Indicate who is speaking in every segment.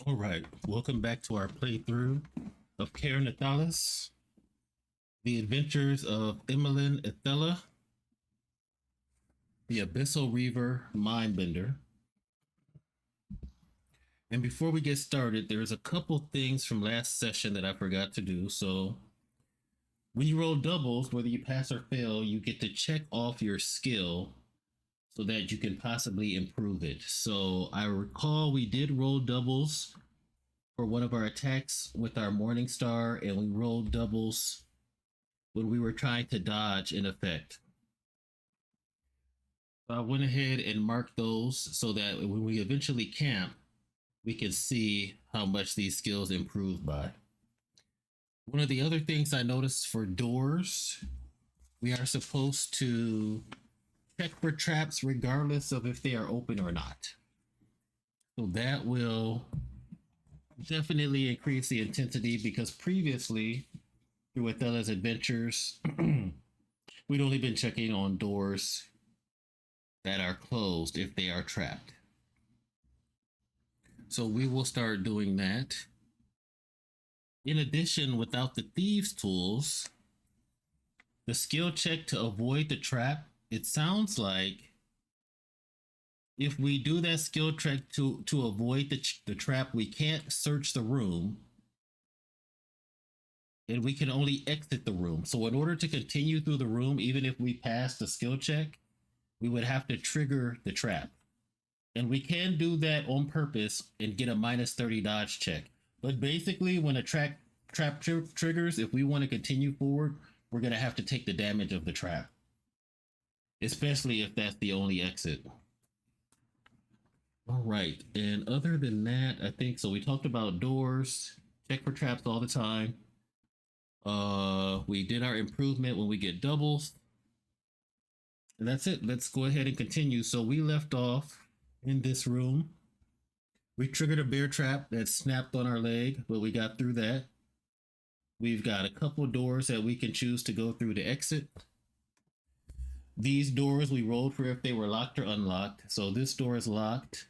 Speaker 1: All right, welcome back to our playthrough of Ker Nethalas, The Adventures of Emelyn Ethella, the Abyssal Reaver Mindbender. And before we get started, there's a couple things from last session that I forgot to do. So when you roll doubles, whether you pass or fail, you get to check off your skill so that you can possibly improve it. So I recall we did roll doubles for one of our attacks with our Morning Star, and we rolled doubles when we were trying to dodge an effect. So I went ahead and marked those so that when we eventually camp, we can see how much these skills improve by. One of the other things I noticed for doors, we are supposed to check for traps regardless of if they are open or not. So that will definitely increase the intensity because previously, through Athella's adventures, we'd only been checking on doors that are closed if they are trapped. So we will start doing that. In addition, without the thieves tools, the skill check to avoid the trap, it sounds like if we do that skill check to avoid the trap, we can't search the room and we can only exit the room. So in order to continue through the room, even if we pass the skill check, we would have to trigger the trap. And we can do that on purpose and get a minus 30 dodge check. But basically, when a trap triggers, if we want to continue forward, we're going to have to take the damage of the trap, especially if that's the only exit. All right. And other than that, I think so. We talked about doors, check for traps all the time. We did our improvement when we get doubles. And that's it. Let's go ahead and continue. So we left off in this room. We triggered a bear trap that snapped on our leg, but we got through that. We've got a couple doors that we can choose to go through to exit. These doors we rolled for if they were locked or unlocked. So this door is locked.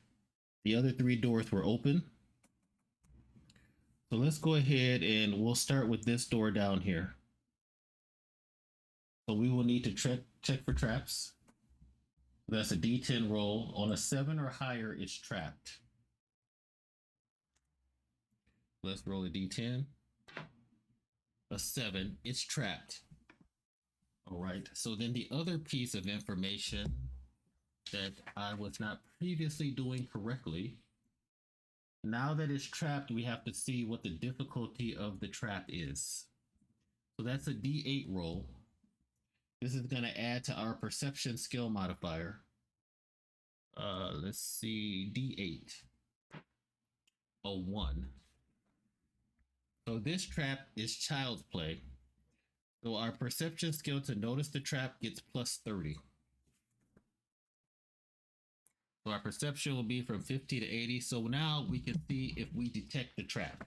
Speaker 1: The other three doors were open. So let's go ahead and we'll start with this door down here. So we will need to check for traps. That's a D10 roll. On a 7 or higher, it's trapped. Let's roll a D10. A 7, it's trapped. All right. So then the other piece of information that I was not previously doing correctly. Now that it's trapped, we have to see what the difficulty of the trap is. So that's a D8 roll. This is going to add to our perception skill modifier. Let's see, D8. A 1. So this trap is child's play. So our perception skill to notice the trap gets plus 30. So our perception will be from 50 to 80. So now we can see if we detect the trap.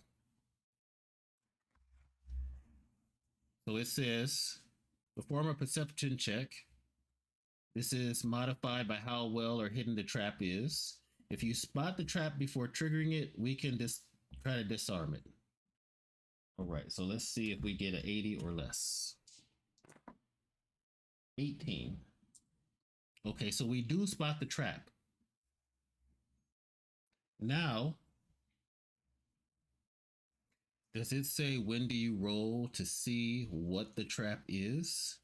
Speaker 1: So it says, perform a perception check. This is modified by how well or hidden the trap is. If you spot the trap before triggering it, we can just try to disarm it. All right, so let's see if we get an 80 or less. 18. Okay, so we do spot the trap. Now, does it say when do you roll to see what the trap is?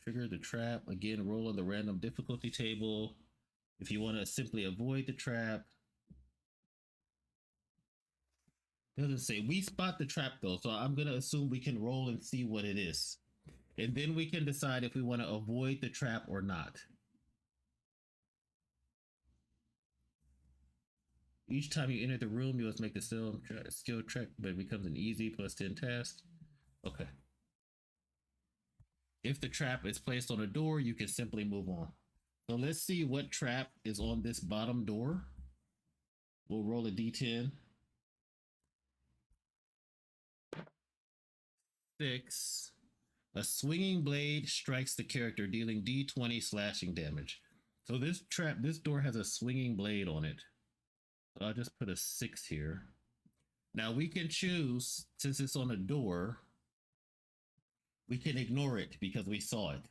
Speaker 1: Trigger the trap. Again, roll on the random difficulty table. If you want to simply avoid the trap. It doesn't say. We spot the trap though, so I'm going to assume we can roll and see what it is. And then we can decide if we want to avoid the trap or not. Each time you enter the room, you must make the skill check, but it becomes an easy plus 10 task. Okay. If the trap is placed on a door, you can simply move on. So let's see what trap is on this bottom door. We'll roll a d10. 6. A swinging blade strikes the character, dealing d20 slashing damage. So this door has a swinging blade on it. So I'll just put a 6 here. Now we can choose, since it's on a door, we can ignore it because we saw it.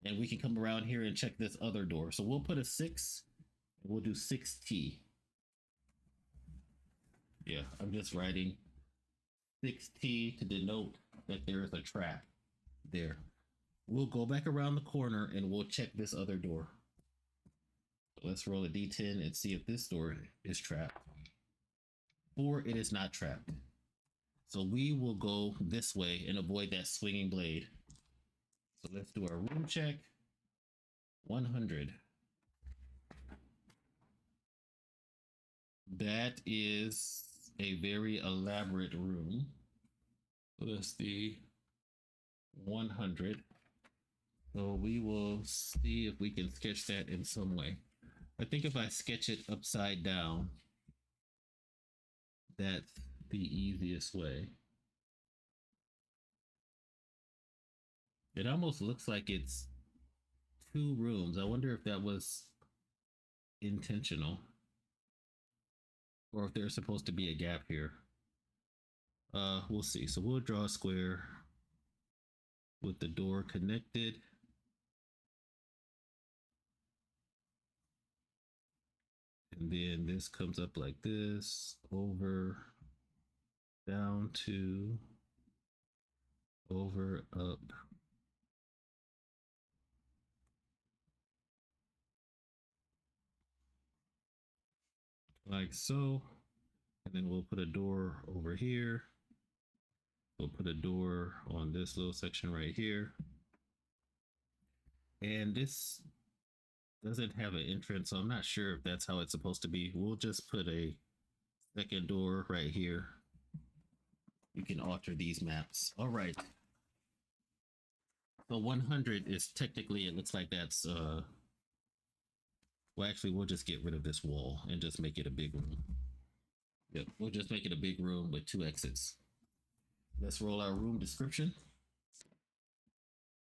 Speaker 1: And we can come around here and check this other door. So we'll put a 6, and we'll do 6T. Yeah, I'm just writing 6T to denote that there is a trap there. We'll go back around the corner and we'll check this other door. So let's roll a d10 and see if this door is trapped. Or it is not trapped. So we will go this way and avoid that swinging blade. So let's do our room check. 100. That is a very elaborate room. So that's the 100. So we will see if we can sketch that in some way. I think if I sketch it upside down, that's the easiest way. It almost looks like it's 2 rooms. I wonder if that was intentional or if there's supposed to be a gap here. We'll see. So we'll draw a square with the door connected. And then this comes up like this, over, down to, over, up. Like so. And then we'll put a door over here. We'll put a door on this little section right here. And this doesn't have an entrance, so I'm not sure if that's how it's supposed to be. We'll just put a second door right here. You can alter these maps. All right. So 100 is technically, it looks like that's, well, actually, we'll just get rid of this wall and just make it a big room. Yep, we'll just make it a big room with 2 exits. Let's roll our room description.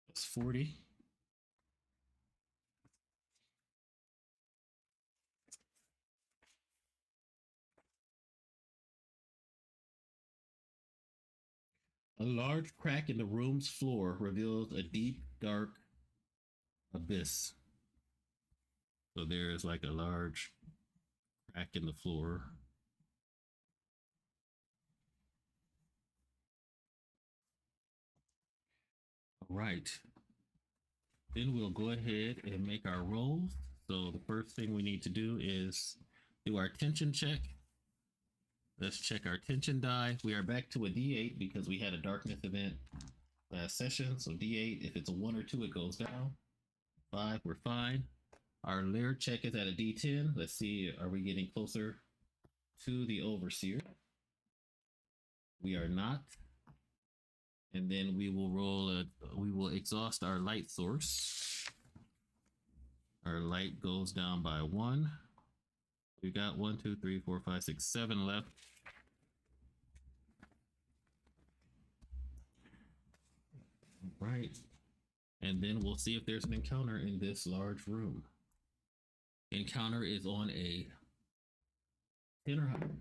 Speaker 1: It's 40. A large crack in the room's floor reveals a deep, dark abyss. So there is like a large crack in the floor. All right. Then we'll go ahead and make our rolls. So the first thing we need to do is do our tension check. Let's check our tension die. We are back to a D8 because we had a darkness event last session. So D8, if it's a 1 or 2, it goes down. 5, we're fine. Our lair check is at a D10. Let's see, are we getting closer to the overseer? We are not. And then we will we will exhaust our light source. Our light goes down by 1. We got 1, 2, 3, 4, 5, 6, 7 left. Right. And then we'll see if there's an encounter in this large room. Encounter is on a 10 or higher.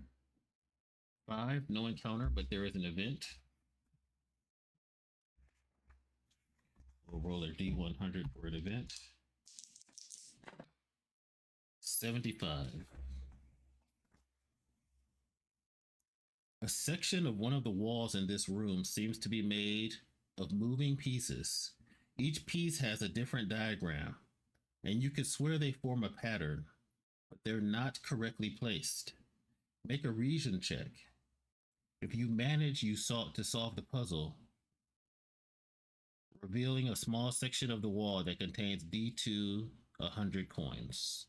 Speaker 1: 5, no encounter, but there is an event. We'll roll a D100 for an event. 75. A section of one of the walls in this room seems to be made of moving pieces. Each piece has a different diagram, and you could swear they form a pattern, but they're not correctly placed. Make a reason check. If you manage, you sought to solve the puzzle, revealing a small section of the wall that contains D2 100 coins.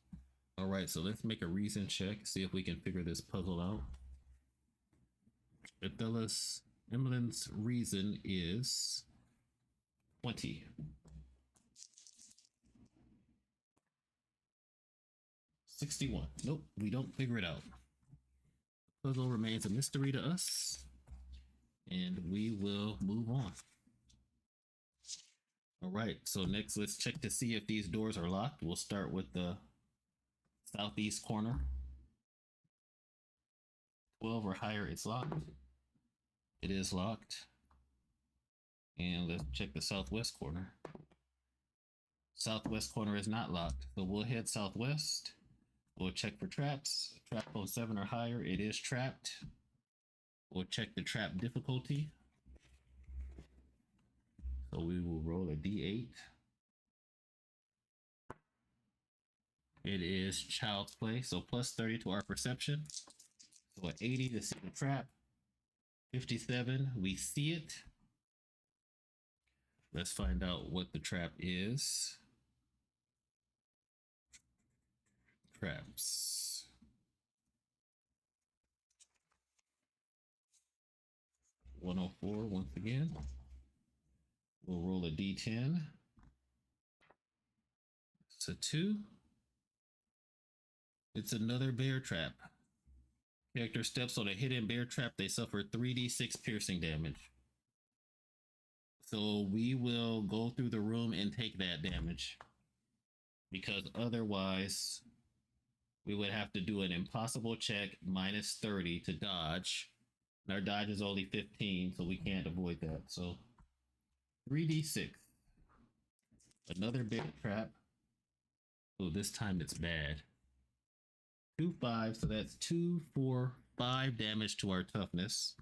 Speaker 1: All right, so let's make a reason check, see if we can figure this puzzle out. Emelyn's reason is 20. 61. Nope, we don't figure it out. The puzzle remains a mystery to us, and we will move on. All right, so next let's check to see if these doors are locked. We'll start with the southeast corner. 12 or higher, it's locked. It is locked. And let's check the southwest corner. Southwest corner is not locked. So we'll head southwest. We'll check for traps. Trap on 7 or higher, it is trapped. We'll check the trap difficulty. So we will roll a d8. It is child's play, so plus 30 to our perception. So at 80 to see the trap. 57, we see it. Let's find out what the trap is. Traps. $104 once again. We'll roll a d10. It's a 2. It's another bear trap. Character steps on a hidden bear trap. They suffer 3d6 piercing damage. So we will go through the room and take that damage. Because otherwise, we would have to do an impossible check minus 30 to dodge. And our dodge is only 15, so we can't avoid that. So 3d6. Another bear trap. Oh, this time it's bad. 2, 5, so that's 2, 4, 5 damage to our toughness.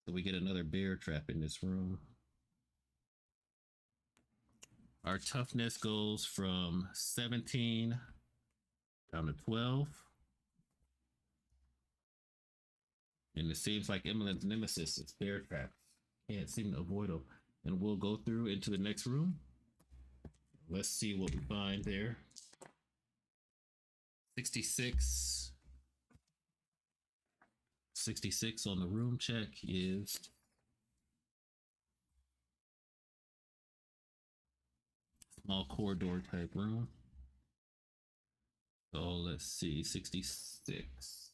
Speaker 1: So we get another bear trap in this room. Our toughness goes from 17 down to 12. And it seems like Emelyn's nemesis is bear traps. Can't seem to avoid them. And we'll go through into the next room. Let's see what we find there. 66. 66 on the room check is small corridor type room. So let's see, 66.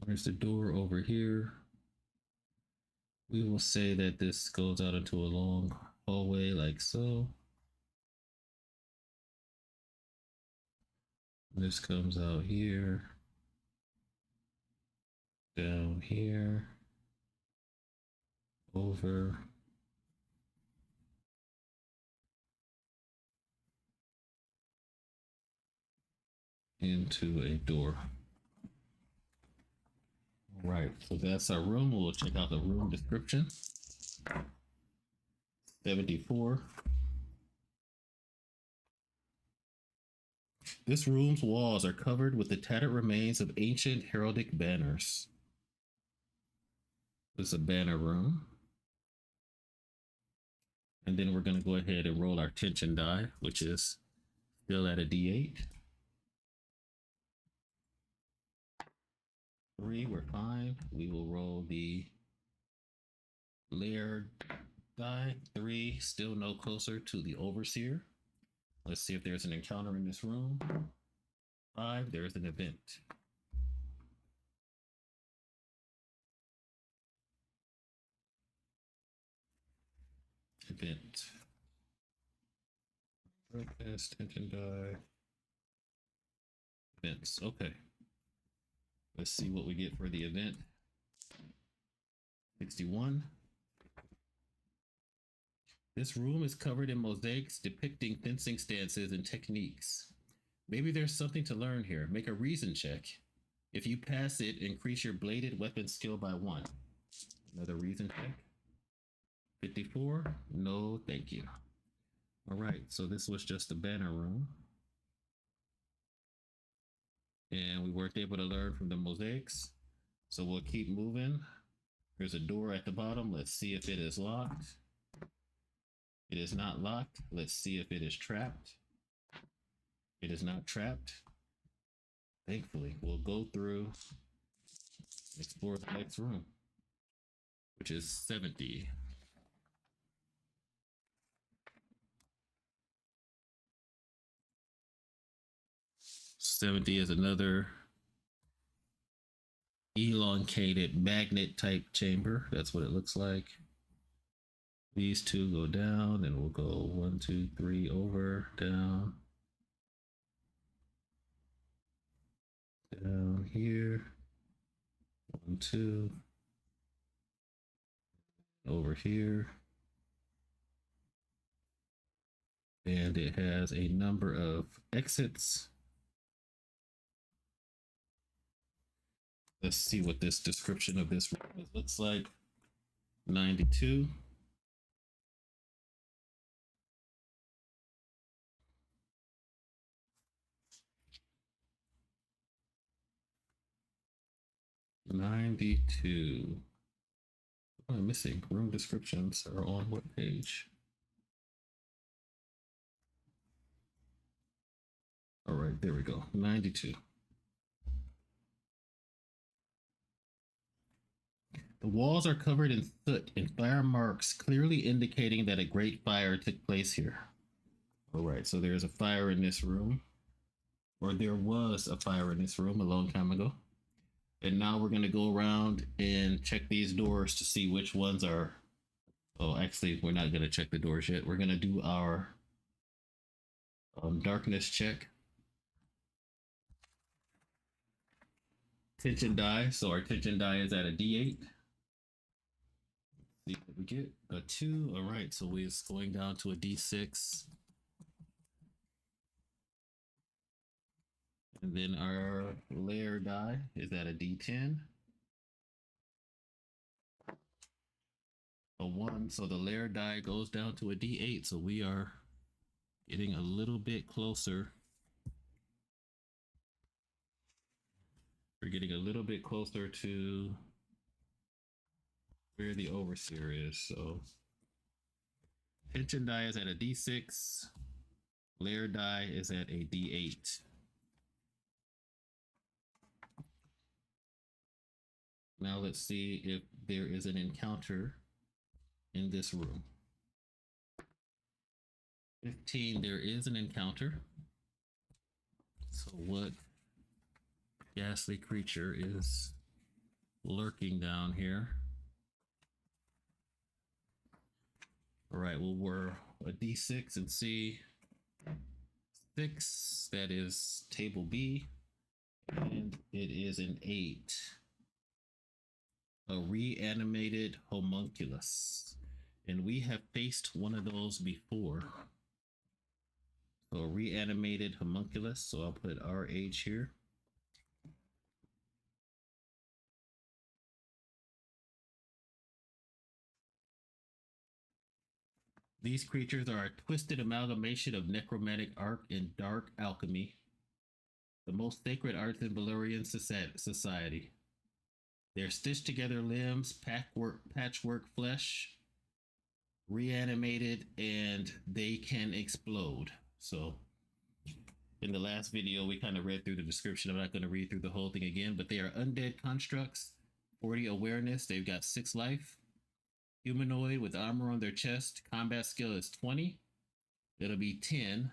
Speaker 1: There's the door over here. We will say that this goes out into a long hallway like so. This comes out here, down here, over, into a door. All right, so that's our room. We'll check out the room description. 74. This room's walls are covered with the tattered remains of ancient heraldic banners. This is a banner room. And then we're going to go ahead and roll our tension die, which is still at a d8. 3, we're fine. We will roll the layered die. 3, still no closer to the overseer. Let's see if there's an encounter in this room. 5, there's an event. Event. Broadcast, tension die. Events. Okay. Let's see what we get for the event. 61. This room is covered in mosaics depicting fencing stances and techniques. Maybe there's something to learn here. Make a reason check. If you pass it, increase your bladed weapon skill by 1. Another reason check. 54. No, thank you. All right, so this was just the banner room. And we weren't able to learn from the mosaics. So we'll keep moving. There's a door at the bottom. Let's see if it is locked. It is not locked. Let's see if it is trapped. It is not trapped. Thankfully, we'll go through and explore the next room, which is 70. Is another elongated magnet type chamber. That's what it looks like. These two go down, and we'll go 1, 2, 3 over, down, down here, 1, 2, over here. And it has a number of exits. Let's see what this description of this looks like. 92. $92. What am I missing? Room descriptions are on what page? All right, there we go. 92. The walls are covered in soot and fire marks, clearly indicating that a great fire took place here. All right, so there's a fire in this room, or there was a fire in this room a long time ago. And now we're going to go around and check these doors to see which ones are. Oh, actually, we're not going to check the doors yet. We're going to do our darkness check. Tension die. So our tension die is at a D8. See what we get. A 2. All right. So we're going down to a D6. And then our layer die is at a D10. A 1. So the layer die goes down to a D8. So we are getting a little bit closer. We're getting a little bit closer to where the overseer is. So tension die is at a D6. Layer die is at a D8. Now let's see if there is an encounter in this room. 15, there is an encounter. So what ghastly creature is lurking down here? All right, well, we're a D6 and see 6. That is table B. And it is an 8. A reanimated homunculus. And we have faced one of those before. So a reanimated homunculus. So I'll put RH here. These creatures are a twisted amalgamation of necromantic art and dark alchemy, the most sacred arts in Valyrian society. Their stitched together limbs, patchwork flesh, reanimated, and they can explode. So in the last video, we kind of read through the description. I'm not going to read through the whole thing again, but they are undead constructs, 40 awareness. They've got 6 life. Humanoid with armor on their chest. Combat skill is 20. It'll be 10.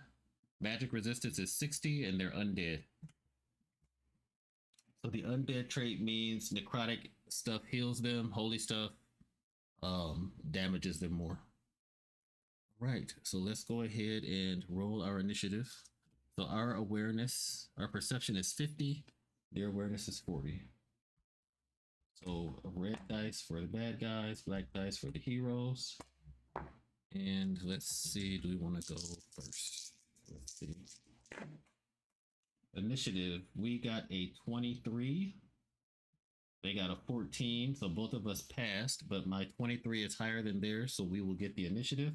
Speaker 1: Magic resistance is 60, and they're undead. So the undead trait means necrotic stuff heals them, holy stuff damages them more. Right, so let's go ahead and roll our initiative. So our awareness, our perception is 50, their awareness is 40. So red dice for the bad guys, black dice for the heroes. And let's see, do we want to go first? Let's see. Initiative, we got a 23. They got a 14, so both of us passed, but my 23 is higher than theirs, so we will get the initiative.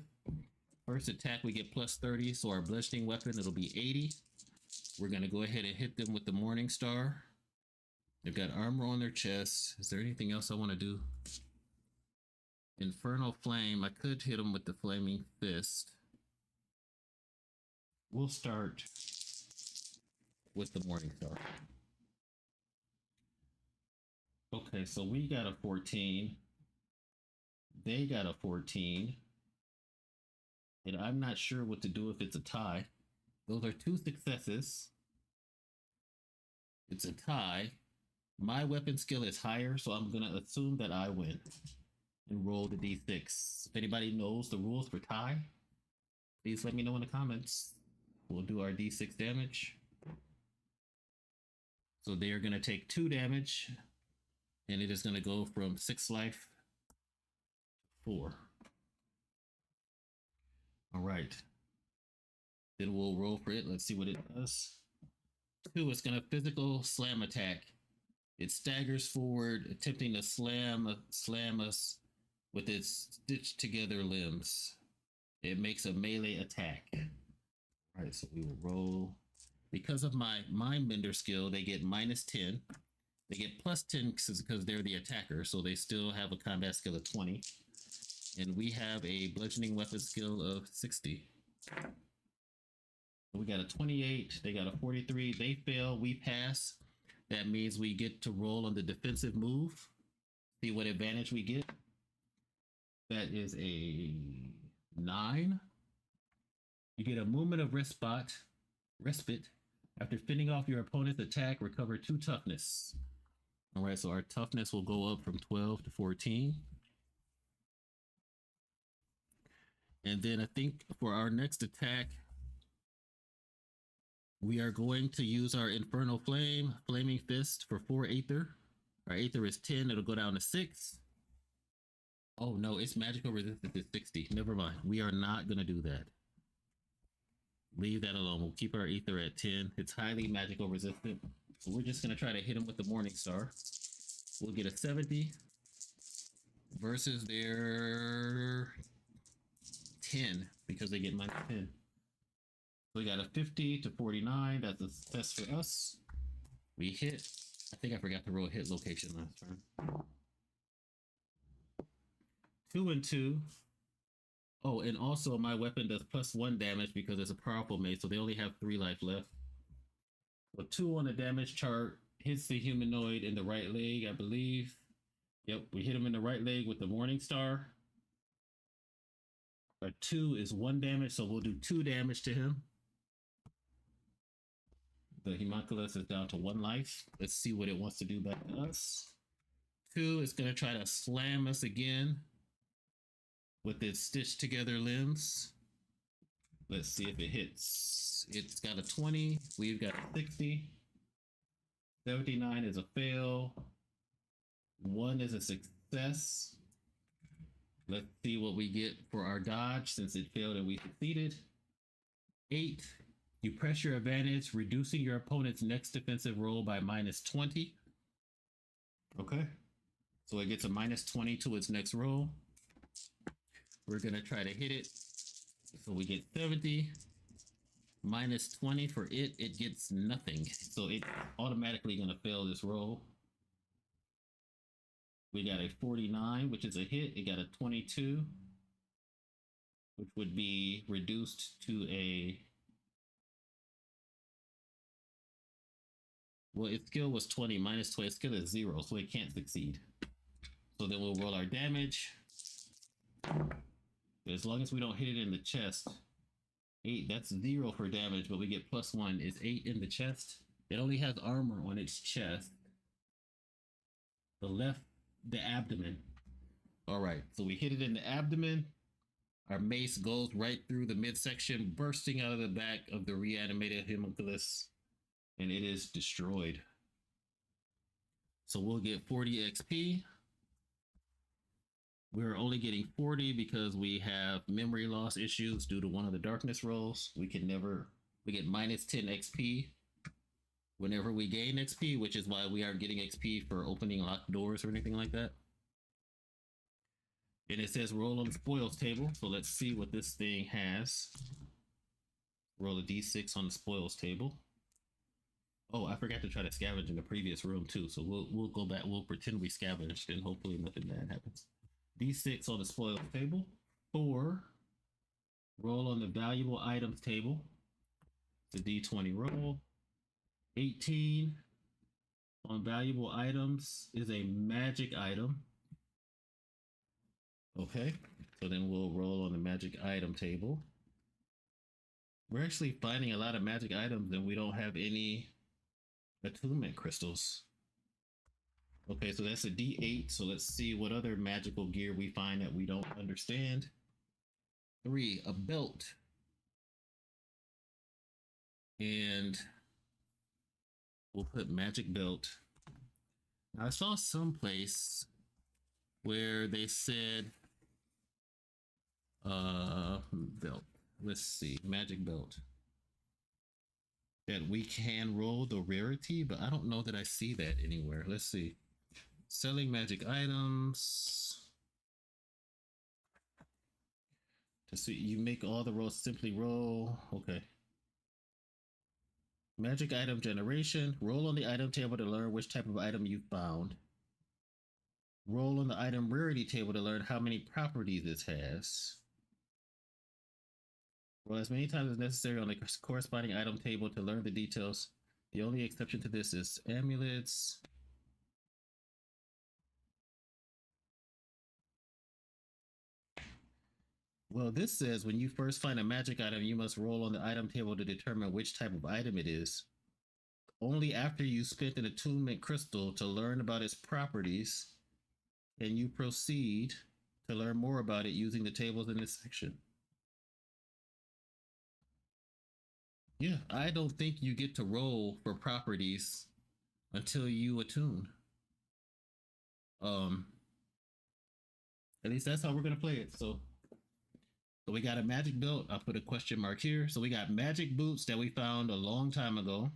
Speaker 1: First attack, we get plus 30, so our bludgeoning weapon, it'll be 80. We're going to go ahead and hit them with the Morning Star. They've got armor on their chest. Is there anything else I want to do? Infernal Flame, I could hit them with the Flaming Fist. We'll start with the Morning Star. Okay, so we got a 14. They got a 14. And I'm not sure what to do if it's a tie. Those are 2 successes. It's a tie. My weapon skill is higher, so I'm going to assume that I win. and roll the d6. If anybody knows the rules for tie, please let me know in the comments. We'll do our d6 damage. So they are going to take 2 damage, and it is going to go from 6 life to 4. All right. Then we'll roll for it. Let's see what it does. 2, it's going to physical slam attack. It staggers forward, attempting to slam us with its stitched together limbs. It makes a melee attack. All right, so we will roll. Because of my Mindbender skill, they get -10. They get +10 because they're the attacker, so they still have a combat skill of 20. And we have a bludgeoning weapon skill of 60. We got a 28, they got a 43, they fail, we pass. That means we get to roll on the defensive move. See what advantage we get. That is a 9. You get a movement of respite. After fending off your opponent's attack, recover 2 toughness. All right, so our toughness will go up from 12 to 14. And then I think for our next attack, we are going to use our Infernal Flaming Fist for 4 Aether. Our Aether is 10, it'll go down to 6. Oh no, it's magical resistance is 60. Never mind, we are not gonna do that. Leave that alone, we'll keep our Aether at 10. It's highly magical resistant. So we're just gonna try to hit him with the Morning Star. We'll get a 70 versus their 10 because they get -10. So we got a 50 to 49. That's a success for us. We hit. I think I forgot to roll a hit location last turn. 2 and 2. Oh, and also my weapon does +1 damage because it's a powerful mate, so they only have 3 life left. So 2 on the damage chart hits the humanoid in the right leg, I believe. Yep, we hit him in the right leg with the Morning Star. A 2 is 1 damage, so we'll do 2 damage to him. The homunculus is down to 1 life. Let's see what it wants to do back to us. 2 is going to try to slam us again with its stitched together limbs. Let's see if it hits. It's got a 20. We've got a 60. 79 is a fail. 1 is a success. Let's see what we get for our dodge since it failed and we succeeded. 8. You press your advantage, reducing your opponent's next defensive roll by -20. Okay. So it gets a -20 to its next roll. We're going to try to hit it. So we get 70. -20 for it. It gets nothing. So it's automatically going to fail this roll. We got a 49, which is a hit. It got a 22, which would be reduced to a... Well, its skill was 20, -20. Its skill is 0, so it can't succeed. So then we'll roll our damage. As long as we don't hit it in the chest. 8, that's 0 for damage, but we get +1. Is 8 in the chest? It only has armor on its chest. The abdomen. All right, so we hit it in the abdomen. Our mace goes right through the midsection, bursting out of the back of the reanimated homunculus, and it is destroyed. So we'll get 40 XP. We're only getting 40 because we have memory loss issues due to one of the darkness rolls. We get -10 XP whenever we gain XP, which is why we aren't getting XP for opening locked doors or anything like that. And it says roll on the spoils table, so let's see what this thing has. Roll a d6 on the spoils table. Oh, I forgot to try to scavenge in the previous room too, so we'll go back, we'll pretend we scavenged, and hopefully nothing bad happens. D6 on the spoils table. 4. Roll on the valuable items table. It's a D20 roll. 18 on valuable items is a magic item. Okay, so then we'll roll on the magic item table. We're actually finding a lot of magic items and we don't have any attunement crystals. Okay, so that's a D8. So let's see what other magical gear we find that we don't understand. 3, a belt. And we'll put magic belt. Now, I saw someplace where they said belt. Let's see, magic belt. That we can roll the rarity, but I don't know that I see that anywhere. Let's see. Selling magic items. To see, you make all the rolls, simply roll. Okay. Magic item generation. Roll on the item table to learn which type of item you found. Roll on the item rarity table to learn how many properties it has. Roll as many times as necessary on the corresponding item table to learn the details. The only exception to this is amulets. Well, this says when you first find a magic item, you must roll on the item table to determine which type of item it is. Only after you spent an attunement crystal to learn about its properties can you proceed to learn more about it using the tables in this section. Yeah, I don't think you get to roll for properties until you attune. At least that's how we're gonna play it. So we got a magic belt. I'll put a question mark here. So we got magic boots that we found a long time ago.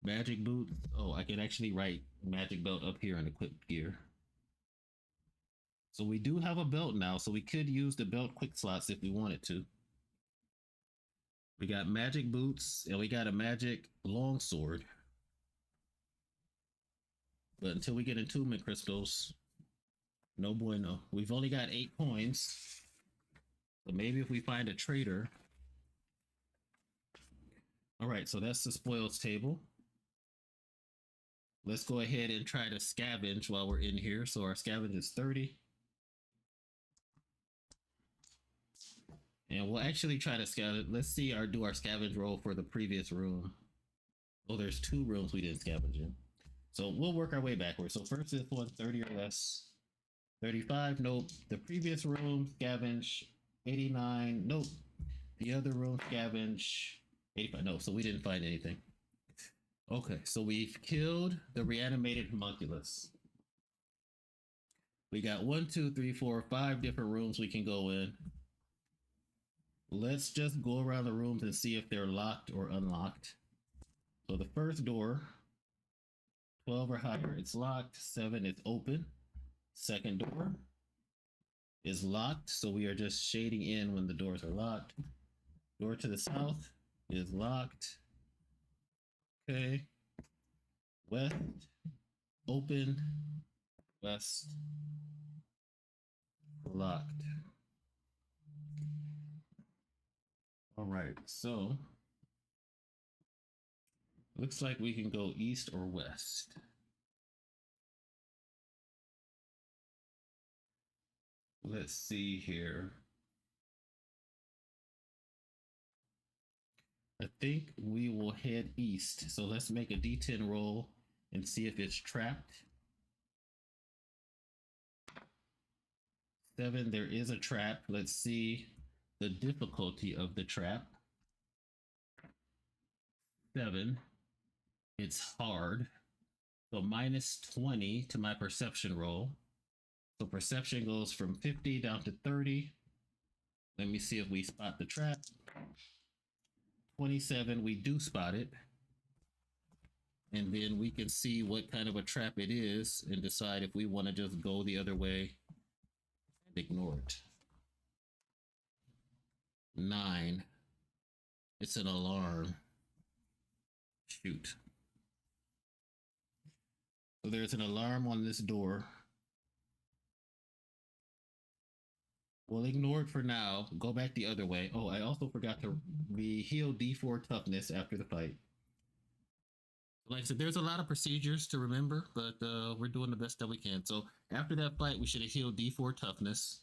Speaker 1: Magic boots. Oh, I can actually write magic belt up here in equipped gear. So we do have a belt now, so we could use the belt quick slots if we wanted to. We got magic boots and we got a magic longsword. But until we get attunement crystals, no bueno. We've only got 8 coins. So maybe if we find a trader. All right, so that's the spoils table. Let's go ahead and try to scavenge while we're in here. So our scavenge is 30. And we'll actually try to scavenge. Let's see do our scavenge roll for the previous room. Oh, there's 2 rooms we didn't scavenge in. So we'll work our way backwards. So first this one, 30 or less. 35, nope. The previous room, scavenge, 89, nope. The other room, scavenge, 85, no. So we didn't find anything. Okay, so we've killed the reanimated homunculus. We got 1, 2, 3, 4, 5 different rooms we can go in. Let's just go around the rooms and see if they're locked or unlocked. So the first door, 12 or higher, it's locked. 7 is open. Second door is locked, so we are just shading in when the doors are locked. Door to the south is locked. Okay. West, open. West, locked. All right, so looks like we can go east or west. Let's see here. I think we will head east. So let's make a D10 roll and see if it's trapped. 7, there is a trap. Let's see the difficulty of the trap. 7, it's hard. So minus 20 to my perception roll. So perception goes from 50 down to 30. Let me see if we spot the trap. 27, we do spot it. And then we can see what kind of a trap it is and decide if we want to just go the other way and ignore it. 9, it's an alarm. Shoot. So there's an alarm on this door. We'll ignore it for now. Go back the other way. Oh, I also forgot we heal D4 toughness after the fight. Like I said, there's a lot of procedures to remember, but we're doing the best that we can. So after that fight, we should have healed D4 toughness.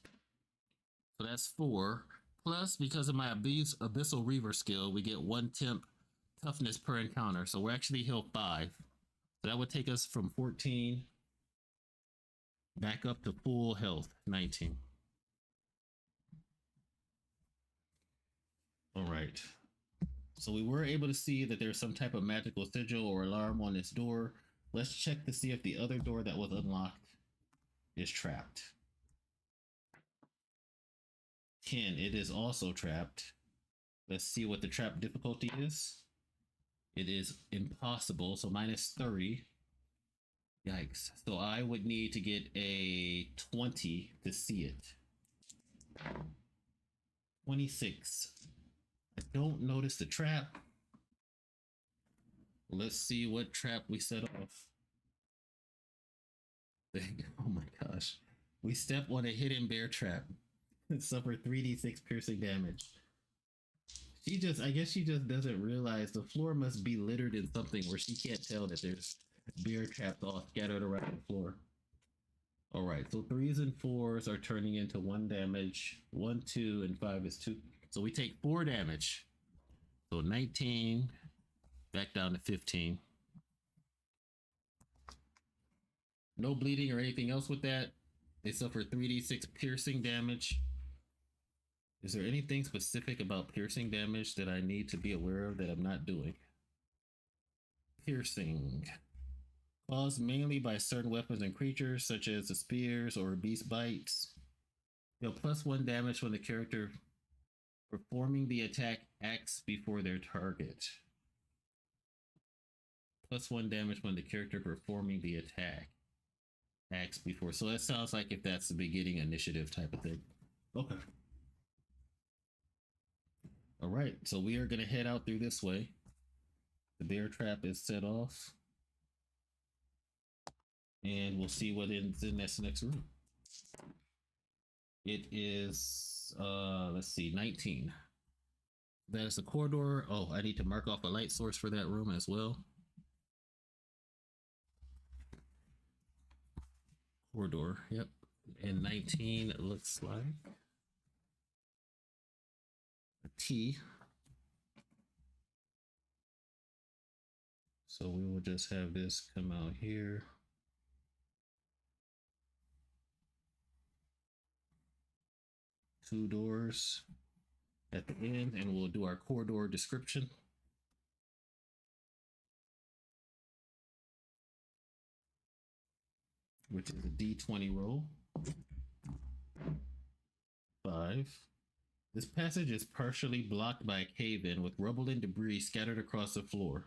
Speaker 1: So that's 4. Plus, because of my Abyssal Reaver skill, we get 1 temp toughness per encounter. So we're actually healed 5. So that would take us from 14 back up to full health, 19. All right. So we were able to see that there's some type of magical sigil or alarm on this door. Let's check to see if the other door that was unlocked is trapped. 10, it is also trapped. Let's see what the trap difficulty is. It is impossible, so minus 30. Yikes. So I would need to get a 20 to see it. 26. I don't notice the trap. Let's see what trap we set off. Oh my gosh. We step on a hidden bear trap and suffer 3d6 piercing damage. I guess she just doesn't realize the floor must be littered in something where she can't tell that there's bear traps all scattered around the floor. All right, so 3s and 4s are turning into 1 damage. 1, 2, and 5 is 2. So we take 4 damage. So 19, back down to 15. No bleeding or anything else with that. They suffer 3d6 piercing damage. Is there anything specific about piercing damage that I need to be aware of that I'm not doing? Piercing. Caused mainly by certain weapons and creatures, such as the spears or beast bites. Deal +1 damage when the character performing the attack acts before their target. +1 damage when the character performing the attack acts before. So that sounds like if that's the beginning initiative type of thing. Okay. All right, so we are going to head out through this way. The bear trap is set off. And we'll see what is in this next room. It is, let's see, 19. That is a corridor. Oh, I need to mark off a light source for that room as well. Corridor, yep. And 19, it looks like a T. So we will just have this come out here. Two doors at the end, and we'll do our corridor description. Which is a D20 roll. 5. This passage is partially blocked by a cave-in with rubble and debris scattered across the floor.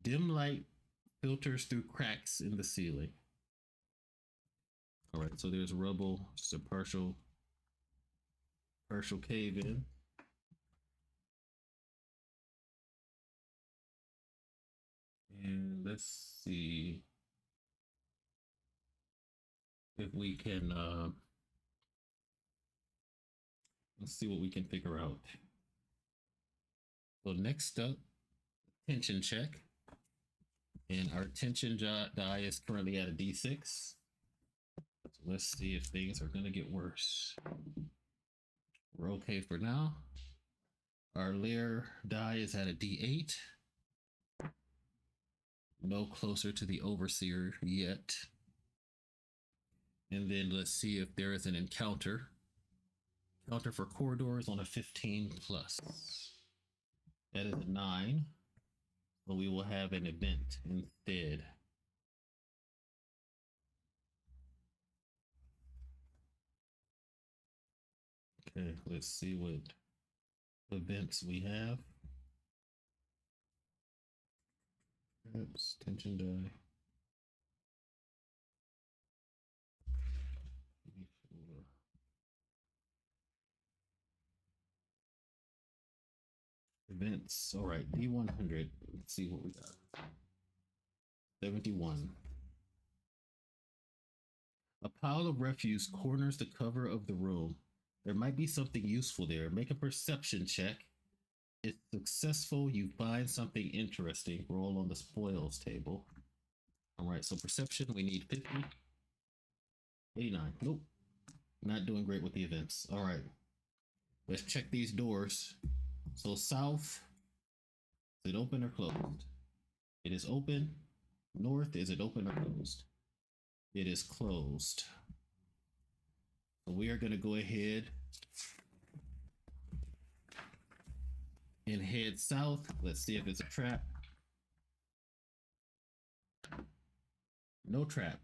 Speaker 1: Dim light filters through cracks in the ceiling. All right, so there's rubble, just a partial cave-in. And let's see if we can let's see what we can figure out. So next up, tension check. And our tension die is currently at a D6. So let's see if things are going to get worse. We're okay for now. Our lair die is at a D8. No closer to the overseer yet. And then let's see if there is an encounter. Encounter for corridors on a 15 plus. That is a 9. But we will have an event instead. Okay, let's see what events we have. Perhaps tension die. Events. All right, D100. Let's see what we got. 71. A pile of refuse corners the cover of the room. There might be something useful there. Make a perception check. If successful, you find something interesting. Roll on the spoils table. All right, so perception, we need 50. 89. Nope. Not doing great with the events. All right. Let's check these doors. So south, is it open or closed? It is open. North, is it open or closed? It is closed. So we are going to go ahead and head south. Let's see if it's a trap. No trap.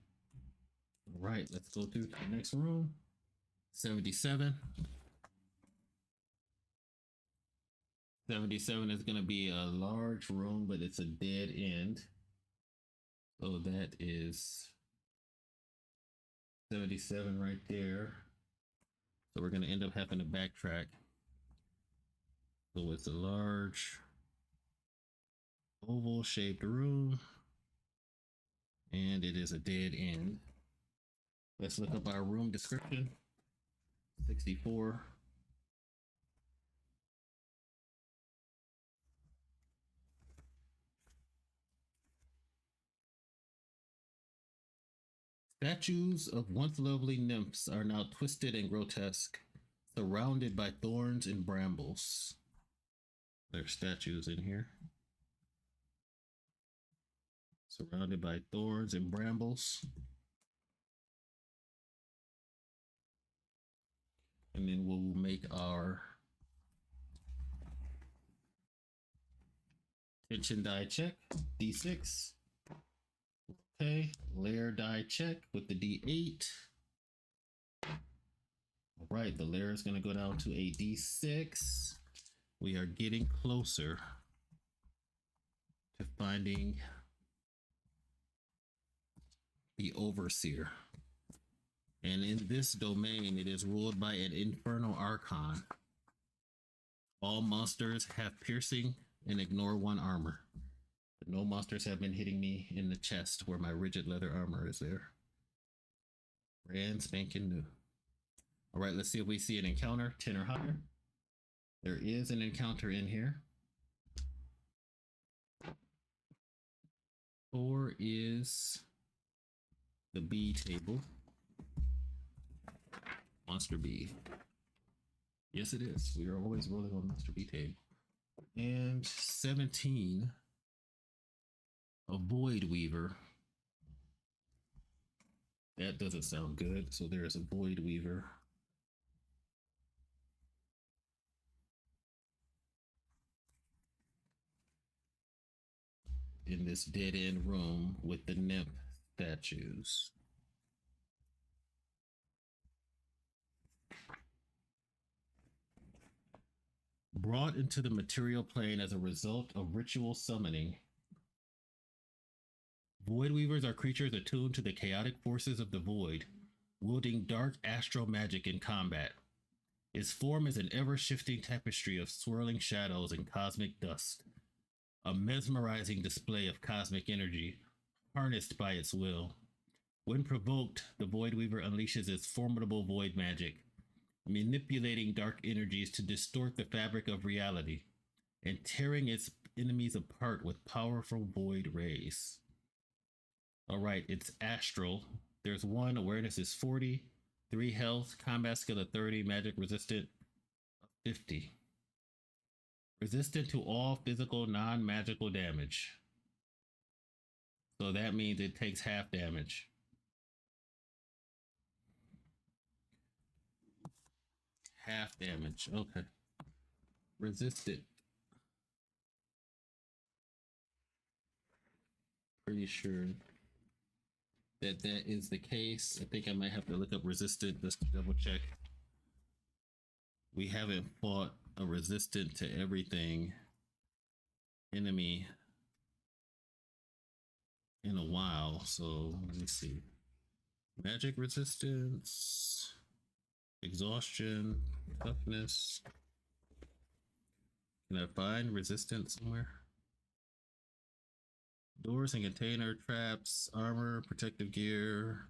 Speaker 1: All right, let's go through to the next room. 77. 77 is going to be a large room, but it's a dead end. So that is 77 right there. So we're going to end up having to backtrack. So it's a large oval shaped room, and it is a dead end. Let's look up our room description. 64. Statues of once lovely nymphs are now twisted and grotesque, surrounded by thorns and brambles. There's statues in here. Surrounded by thorns and brambles. And then we'll make our tension die check, D6. Okay, layer die check with the D8. All right, the layer is going to go down to a D6. We are getting closer to finding the Overseer. And in this domain, it is ruled by an Infernal Archon. All monsters have piercing and ignore 1 armor. But no monsters have been hitting me in the chest where my rigid leather armor is there. Brand spanking new. All right, let's see if we see an encounter, 10 or higher. There is an encounter in here. 4 is the B table. Monster B. Yes, it is. We are always rolling on Monster B table. And 17, a Void Weaver. That doesn't sound good. So there is a Void Weaver. In this dead end room with the nymph statues. Brought into the material plane as a result of ritual summoning, Void Weavers are creatures attuned to the chaotic forces of the void, wielding dark astral magic in combat. Its form is an ever-shifting tapestry of swirling shadows and cosmic dust, a mesmerizing display of cosmic energy harnessed by its will. When provoked, the Void Weaver unleashes its formidable void magic, manipulating dark energies to distort the fabric of reality and tearing its enemies apart with powerful void rays. All right, it's astral. There's 1, awareness is 40, 3 health, combat skill of 30, magic resistant 50. Resistant to all physical non-magical damage. So that means it takes half damage. Half damage. Okay. Resistant. Pretty sure that is the case. I think I might have to look up resistant just to double check. We haven't fought a resistant to everything enemy in a while. So let me see. Magic resistance, exhaustion, toughness. Can I find resistance somewhere? Doors and container, traps, armor, protective gear,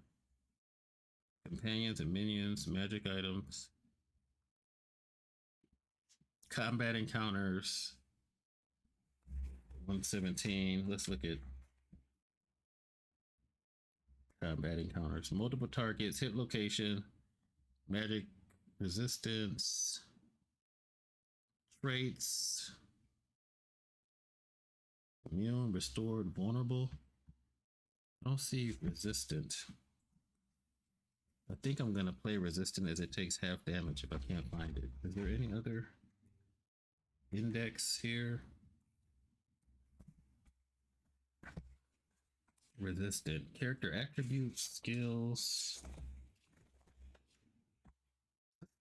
Speaker 1: companions and minions, magic items, combat encounters. 117. Let's look at combat encounters. Multiple targets, hit location, magic resistance, traits, immune, restored, vulnerable. I don't see resistant. I think I'm gonna play resistant as it takes half damage if I can't find it. Is there any other index here? Resistant. Character attributes, skills.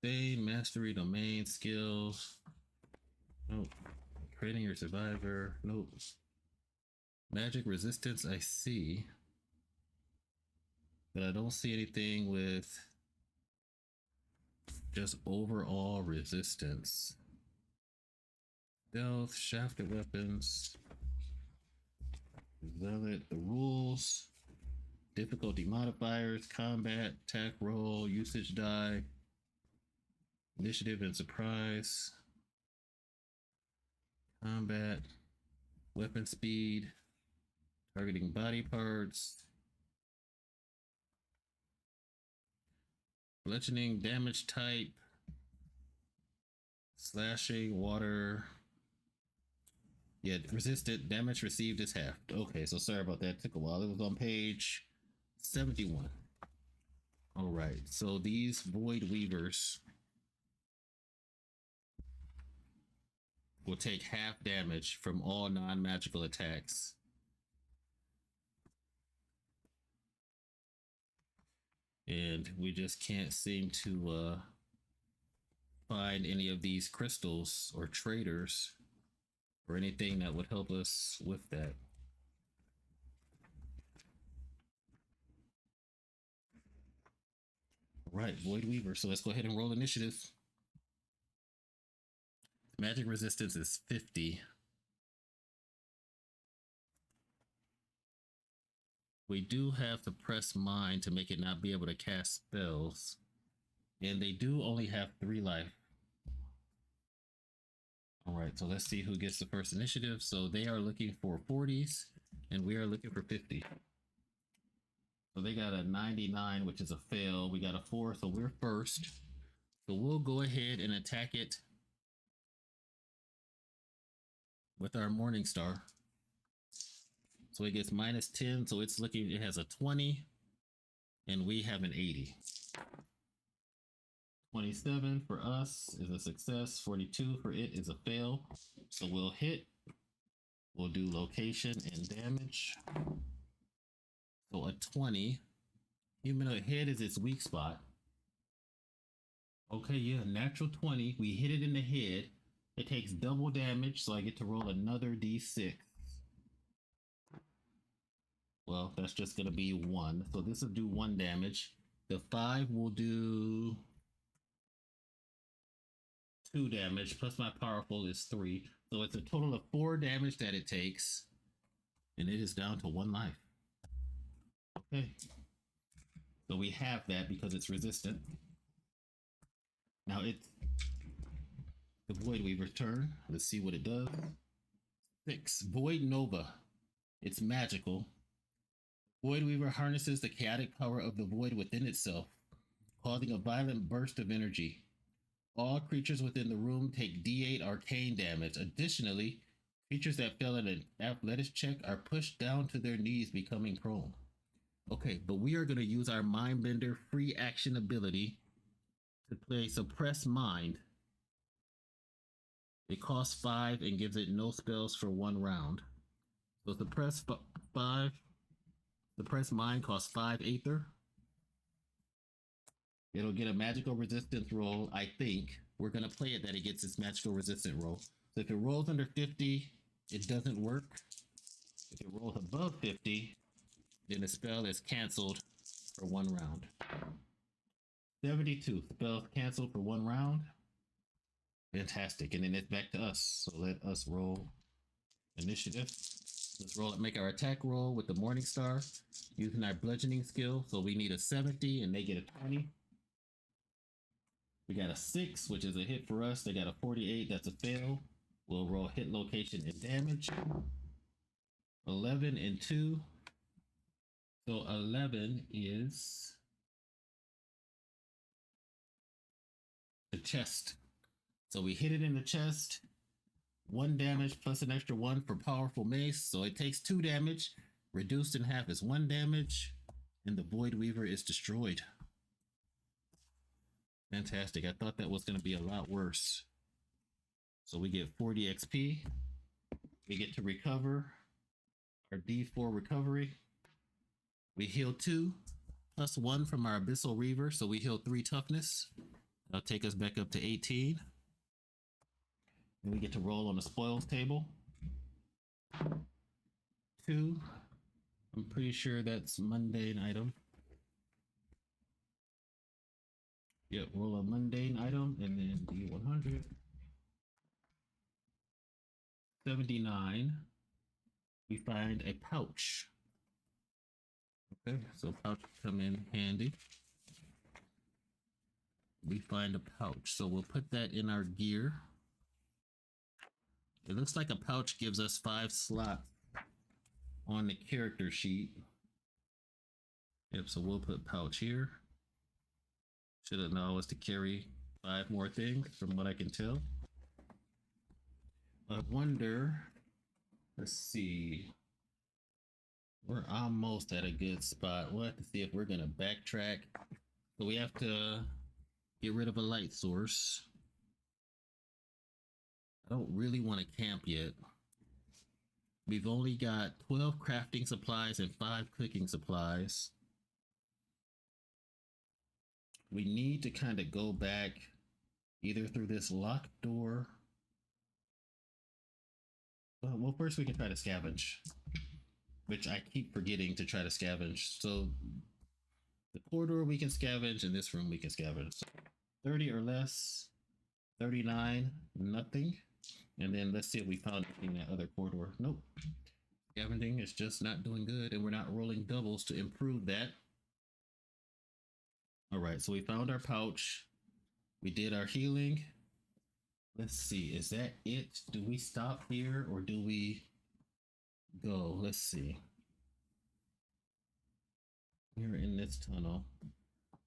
Speaker 1: Sustain, mastery, domain, skills. Nope. Creating your survivor. Nope. Magic resistance, I see. But I don't see anything with just overall resistance. Stealth, shafted weapons, zealot, the rules, difficulty modifiers, combat, attack roll, usage die, initiative and surprise, combat, weapon speed, targeting body parts, bludgeoning, damage type, slashing, water. Yeah, resistant, damage received is halved. Okay, so sorry about that. Took a while. It was on page 71. All right, so these Void Weavers will take half damage from all non-magical attacks. And we just can't seem to find any of these crystals or traders or anything that would help us with that. Right, Void Weaver. So let's go ahead and roll initiative. Magic resistance is 50. We do have Suppress Mind to make it not be able to cast spells. And they do only have 3 life. All right, so let's see who gets the first initiative. So they are looking for 40s, and we are looking for 50. So they got a 99, which is a fail. We got a 4, so we're first. So we'll go ahead and attack it with our Morning Star. So it gets minus 10, so it's looking, it has a 20, and we have an 80. 27 for us is a success. 42 for it is a fail. So we'll hit. We'll do location and damage. So a 20. Humanoid head is its weak spot. Okay, yeah, natural 20. We hit it in the head. It takes double damage, so I get to roll another d6. Well, that's just going to be 1. So this will do 1 damage. The 5 will do 2 damage, plus my powerful is 3. So it's a total of 4 damage that it takes. And it is down to 1 life. Okay. So we have that because it's resistant. Now it's the Void Weaver's turn. Let's see what it does. 6. Void Nova. It's magical. Void Weaver harnesses the chaotic power of the void within itself, causing a violent burst of energy. All creatures within the room take D8 arcane damage. Additionally, creatures that fail an athletics check are pushed down to their knees, becoming prone. Okay, but we are going to use our Mindbender free action ability to play Suppress Mind. It costs 5 and gives it no spells for 1 round. So Suppress 5. Suppress Mind costs 5 Aether. It'll get a magical resistance roll, I think. We're going to play it that it gets its magical resistance roll. So if it rolls under 50, it doesn't work. If it rolls above 50, then the spell is canceled for 1 round. 72, spells canceled for 1 round. Fantastic. And then it's back to us. So let us roll initiative. Let's roll it, make our attack roll with the Morning Star using our bludgeoning skill. So we need a 70 and they get a 20. We got a 6, which is a hit for us. They got a 48, that's a fail. We'll roll hit location and damage. 11 and 2. So 11 is the chest. So we hit it in the chest. 1 damage plus an extra 1 for powerful mace. So it takes 2 damage. Reduced in half is 1 damage, and the Void Weaver is destroyed. Fantastic. I thought that was going to be a lot worse. So we get 40 XP. We get to recover our D4 recovery. We heal 2 plus 1 from our Abyssal Reaver. So we heal 3 toughness. That'll take us back up to 18. And we get to roll on the spoils table. 2. I'm pretty sure that's mundane item. Yep, roll a mundane item and then D100. 79. We find a pouch. Okay, so pouch come in handy. We find a pouch, so we'll put that in our gear. It looks like a pouch gives us 5 slots on the character sheet. Yep, so we'll put pouch here. Should allow us to carry 5 more things from what I can tell. I wonder, let's see. We're almost at a good spot. We'll have to see if we're gonna backtrack. So we have to get rid of a light source. I don't really want to camp yet. We've only got 12 crafting supplies and 5 cooking supplies. We need to kind of go back either through this locked door. Well, first we can try to scavenge, which I keep forgetting to try to scavenge. So the corridor we can scavenge, and this room we can scavenge. So 30 or less, 39, nothing. And then let's see if we found anything in that other corridor. Nope. Scavenging is just not doing good, and we're not rolling doubles to improve that. All right, so we found our pouch. We did our healing. Let's see, is that it? Do we stop here or do we go? Let's see. We're in this tunnel.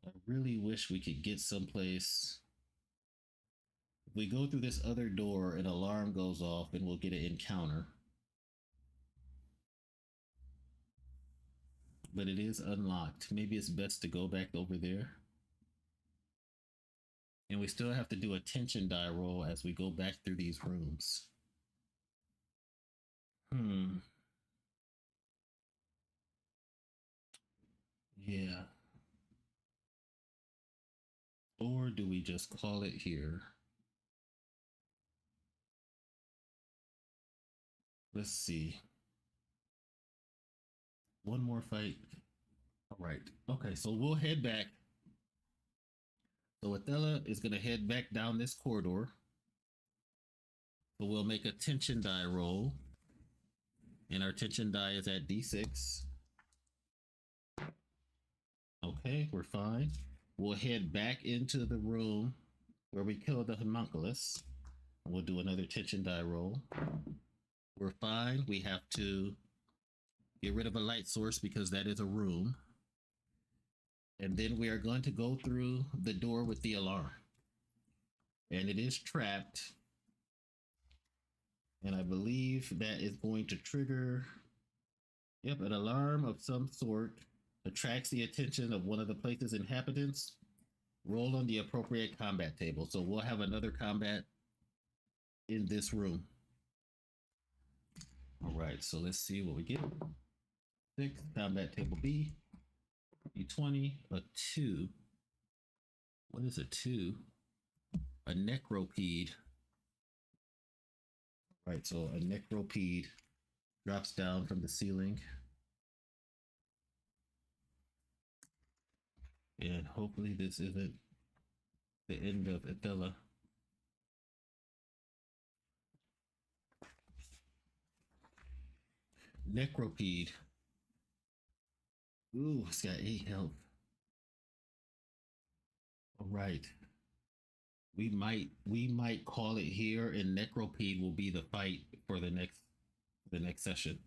Speaker 1: I really wish we could get someplace. If we go through this other door, an alarm goes off and we'll get an encounter. But it is unlocked. Maybe it's best to go back over there. And we still have to do a tension die roll as we go back through these rooms. Yeah. Or do we just call it here? Let's see. One more fight. All right. Okay, so we'll head back. So Athela is going to head back down this corridor. So we'll make a tension die roll. And our tension die is at D6. Okay, we're fine. We'll head back into the room where we killed the homunculus. We'll do another tension die roll. We're fine. We have to get rid of a light source because that is a room. And then we are going to go through the door with the alarm. And it is trapped. And I believe that is going to trigger, yep, an alarm of some sort. Attracts the attention of one of the place's inhabitants. Roll on the appropriate combat table. So we'll have another combat in this room. All right, so let's see what we get. 6, combat table B. D20, a 2. What is a 2? A necropede. Right, so a necropede drops down from the ceiling. And hopefully this isn't the end of Athela. Necropede. Ooh, it's got 8 health. All right. We might call it here, and Necropede will be the fight for the next session.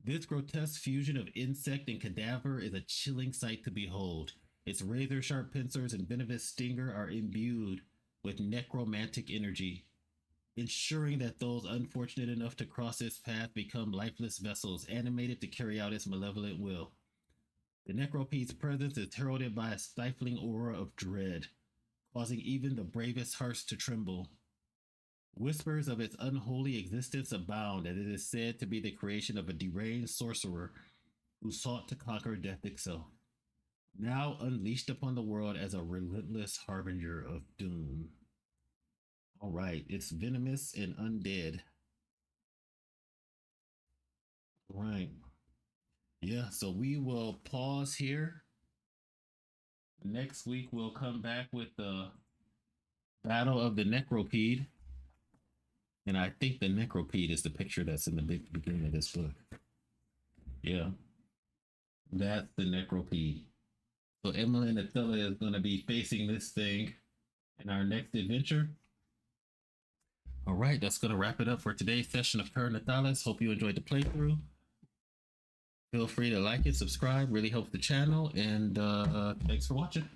Speaker 1: This grotesque fusion of insect and cadaver is a chilling sight to behold. Its razor-sharp pincers and venomous stinger are imbued with necromantic energy. ensuring that those unfortunate enough to cross its path become lifeless vessels animated to carry out its malevolent will. The Necropede's presence is heralded by a stifling aura of dread, causing even the bravest hearts to tremble. Whispers of its unholy existence abound, and it is said to be the creation of a deranged sorcerer who sought to conquer death itself, now unleashed upon the world as a relentless harbinger of doom. All right, it's venomous and undead. All right. Yeah, so we will pause here. Next week, we'll come back with the Battle of the Necropede. And I think the Necropede is the picture that's in the beginning of this book. Yeah, that's the Necropede. So Emelyn and Attila is going to be facing this thing in our next adventure. All right, that's going to wrap it up for today's session of Ker Nethalas. Hope you enjoyed the playthrough. Feel free to like it, subscribe, really helps the channel, and thanks for watching.